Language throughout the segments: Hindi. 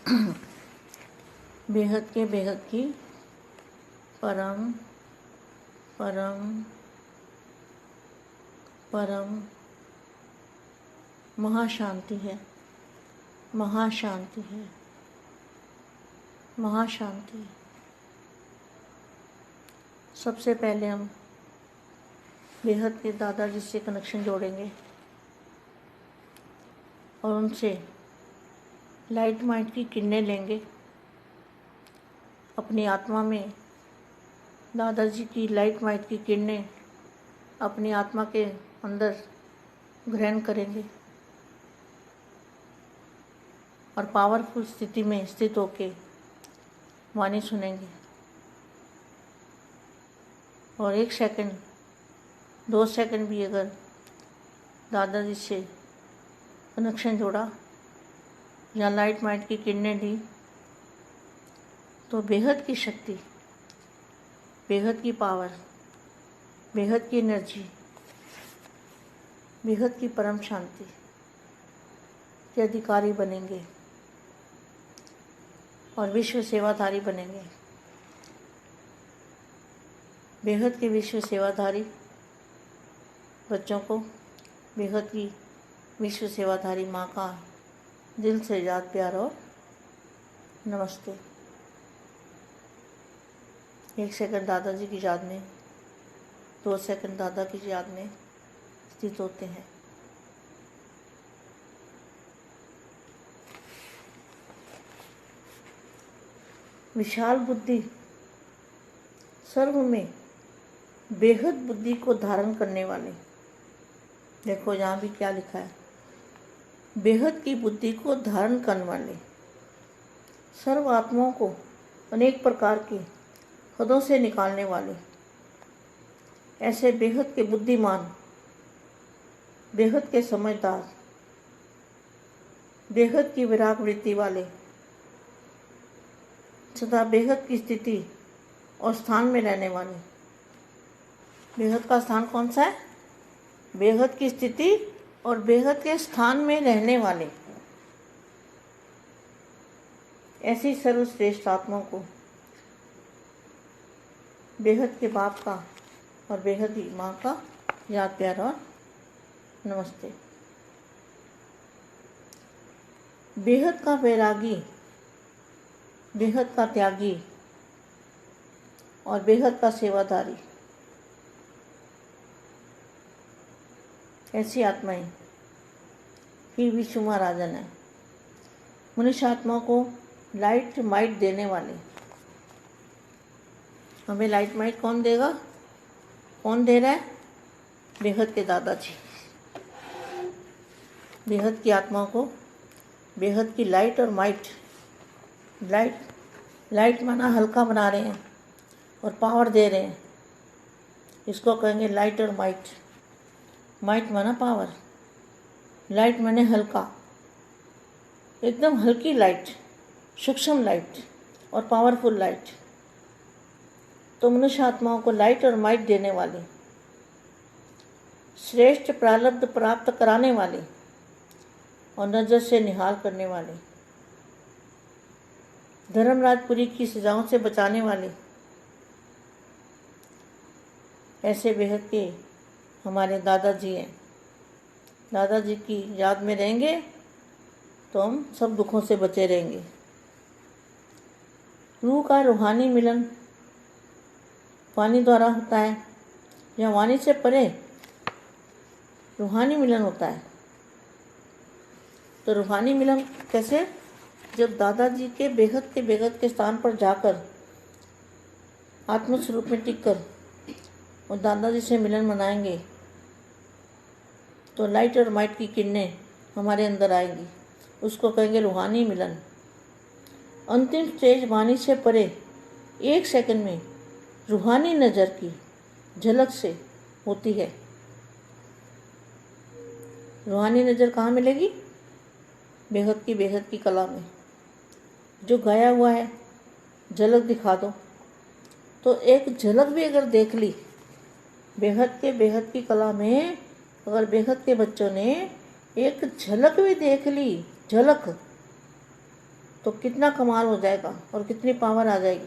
बेहद के बेहद की परम परम परम महाशांति है, महाशांति है, महाशांति। सबसे पहले हम बेहद के दादाजी से कनेक्शन जोड़ेंगे और उनसे लाइट माइंड की किरणें लेंगे। अपनी आत्मा में दादाजी की लाइट माइंड की किरणें अपनी आत्मा के अंदर ग्रहण करेंगे और पावरफुल स्थिति में स्थित होके वाणी सुनेंगे। और 1 सेकंड 2 सेकंड भी अगर दादाजी से कनेक्शन जोड़ा या लाइट माइंड की किरणें दी तो बेहद की शक्ति, बेहद की पावर, बेहद की एनर्जी, बेहद की परम शांति के अधिकारी बनेंगे और विश्व सेवाधारी बनेंगे। बेहद के विश्व सेवाधारी बच्चों को बेहद की विश्व सेवाधारी माँ का दिल से याद प्यार और नमस्ते। 1 सेकंड दादाजी की याद में, 2 सेकंड दादा की याद में स्थित होते हैं। विशाल बुद्धि सर्व में बेहद बुद्धि को धारण करने वाले, देखो यहाँ भी क्या लिखा है, बेहद की बुद्धि को धारण करने वाले, सर्व आत्माओं को अनेक प्रकार के हदों से निकालने वाले, ऐसे बेहद के बुद्धिमान, बेहद के समझदार, बेहद की विराग वृत्ति वाले, सदा बेहद की स्थिति और स्थान में रहने वाले। बेहद का स्थान कौन सा है? बेहद की स्थिति और बेहद के स्थान में रहने वाले, ऐसी सर्वश्रेष्ठ आत्माओं को बेहद के बाप का और बेहद की माँ का याद प्यार और नमस्ते। बेहद का वैरागी, बेहद का त्यागी और बेहद का सेवाधारी, ऐसी आत्माएं ही विश्व महाराजन है। मनुष्य आत्मा को लाइट माइट देने वाले। हमें लाइट माइट कौन देगा? कौन दे रहा है? बेहद के दादाजी। बेहद की आत्माओं को बेहद की लाइट और माइट, लाइट माना हल्का बना रहे हैं और पावर दे रहे हैं। इसको कहेंगे लाइट और माइट। माइट माना पावर, लाइट माने हल्का, एकदम हल्की लाइट, सूक्ष्म लाइट और पावरफुल लाइट। तो मनुष्य आत्माओं को लाइट और माइट देने वाले, श्रेष्ठ प्रारब्ध प्राप्त कराने वाले और नजर से निहाल करने वाले, धर्मराजपुरी की सजाओं से बचाने वाले, ऐसे बेहद के हमारे दादाजी हैं। दादाजी की याद में रहेंगे तो हम सब दुखों से बचे रहेंगे। रूह का रूहानी मिलन वाणी द्वारा होता है या वाणी से परे रूहानी मिलन होता है। तो रूहानी मिलन कैसे? जब दादाजी के बेहद के स्थान पर जाकर आत्मस्वरूप में टिककर और दादाजी से मिलन मनाएंगे तो लाइट और माइट की किरणें हमारे अंदर आएंगी। उसको कहेंगे रूहानी मिलन। अंतिम स्टेज वाणी से परे 1 सेकंड में रूहानी नज़र की झलक से होती है। रूहानी नज़र कहाँ मिलेगी? बेहद की कला में। जो गाया हुआ है झलक दिखा दो, तो एक झलक भी अगर देख ली बेहद की कला में, अगर बेहद के बच्चों ने एक झलक भी देख ली, झलक, तो कितना कमाल हो जाएगा और कितनी पावर आ जाएगी।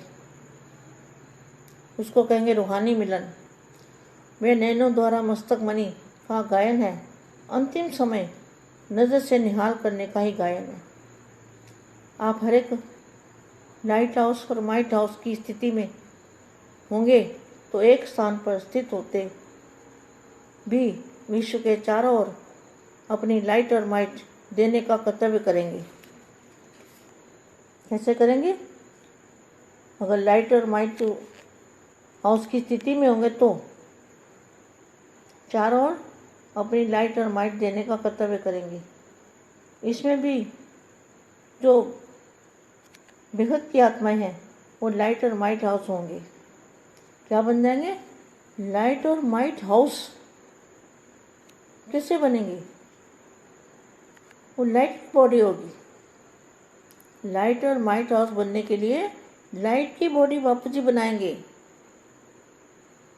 उसको कहेंगे रूहानी मिलन। वे नैनों द्वारा मस्तक मणि का गायन है, अंतिम समय नज़र से निहाल करने का ही गायन है। आप हर एक लाइट हाउस और माइट हाउस की स्थिति में होंगे तो एक स्थान पर स्थित होते भी विश्व के चारों ओर अपनी लाइट और माइट देने का कर्तव्य करेंगे। कैसे करेंगे? अगर लाइट और माइट हाउस की स्थिति में होंगे तो चारों ओर अपनी लाइट और माइट देने का कर्तव्य करेंगे। इसमें भी जो बेहद की आत्माएं हैं वो लाइट और माइट हाउस होंगे। क्या बन जाएंगे? लाइट और माइट हाउस। कैसे बनेंगे? वो लाइट की बॉडी होगी। लाइट और माइट हाउस बनने के लिए लाइट की बॉडी बापू जी बनाएंगे।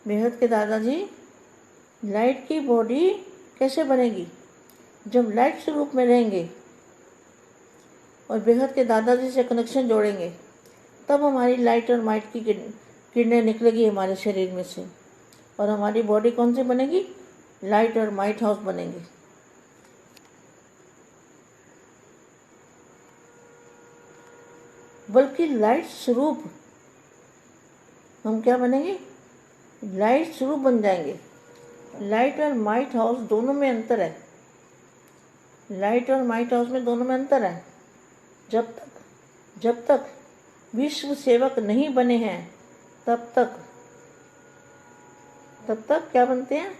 बेहद के दादाजी लाइट की बॉडी कैसे बनेगी? जब लाइट स्वरूप में रहेंगे और बेहद के दादाजी से कनेक्शन जोड़ेंगे तब हमारी लाइट और माइट की किरणें निकलेगी हमारे शरीर में से और हमारी बॉडी कौन सी बनेगी? लाइट और माइट हाउस बनेंगे। बल्कि लाइट स्वरूप हम क्या बनेंगे? लाइट स्वरूप बन जाएंगे। लाइट और माइट हाउस दोनों में अंतर है। लाइट और माइट हाउस में दोनों में अंतर है। जब तक विश्व सेवक नहीं बने हैं तब तक क्या बनते हैं?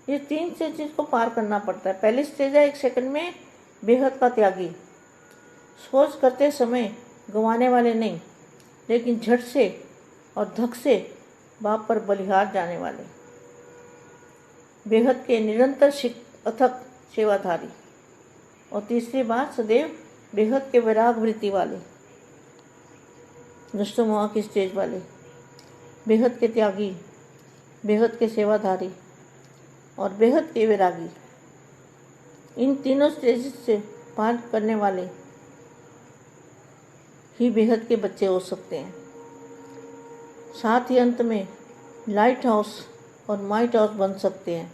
ये 3 स्टेज को पार करना पड़ता है। पहली स्टेज है 1 सेकंड में बेहद का त्यागी। सोच करते समय गंवाने वाले नहीं, लेकिन झट से और धक से बाप पर बलिहार जाने वाले। बेहद के निरंतर अथक सेवाधारी। और तीसरी बात, सदैव बेहद के वैराग वृत्ति वाले, नष्टमोह की स्टेज वाले, बेहद के त्यागी, बेहद के सेवाधारी और बेहद के वैरागी। इन तीनों स्टेज से पार करने वाले ही बेहद के बच्चे हो सकते हैं। साथ ही अंत में लाइट हाउस और माइट हाउस बन सकते हैं।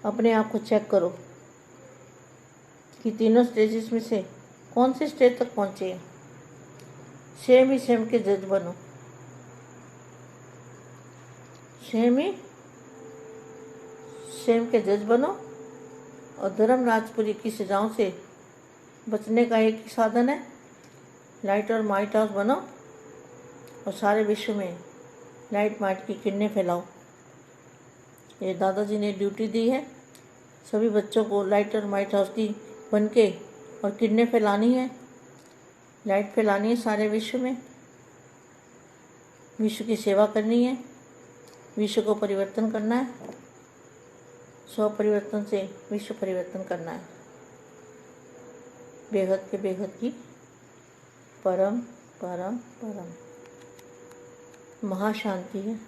अपने आप को चेक करो कि तीनों स्टेजेस में से कौन से स्टेज तक पहुँचे हैं। सेम ही सेम के जज बनो। सेम के जज बनो और धर्मराजपुरी की सजाओं से बचने का एक ही साधन है, लाइट और माइट हाउस बनो और सारे विश्व में लाइट माइट की किरणें फैलाओ। ये दादाजी ने ड्यूटी दी है। सभी बच्चों को लाइट और माइट हाउस की बन के और किरणें फैलानी है, लाइट फैलानी है सारे विश्व में। विश्व की सेवा करनी है, विश्व को परिवर्तन करना है, स्व परिवर्तन से विश्व परिवर्तन करना है। बेहद के बेहद की परम परम परम महाशांति है।